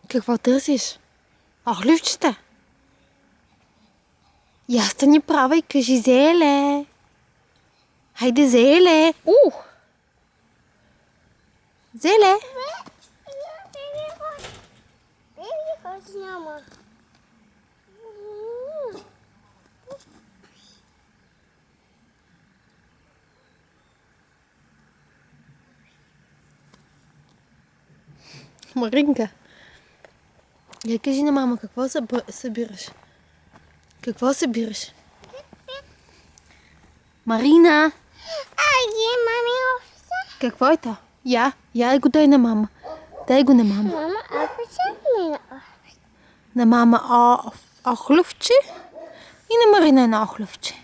Какво търсиш? Охлювчета. Я стани права и кажи зеле. Хайде, зеле. Зеле. Няма. Маринка. Я кажи на мама, какво събираш? Какво събираш? Марина! Мами, Какво е то? Я го дай на мама. Дай го на мама. мама, На мама охлювче и на Марина едно охлювче.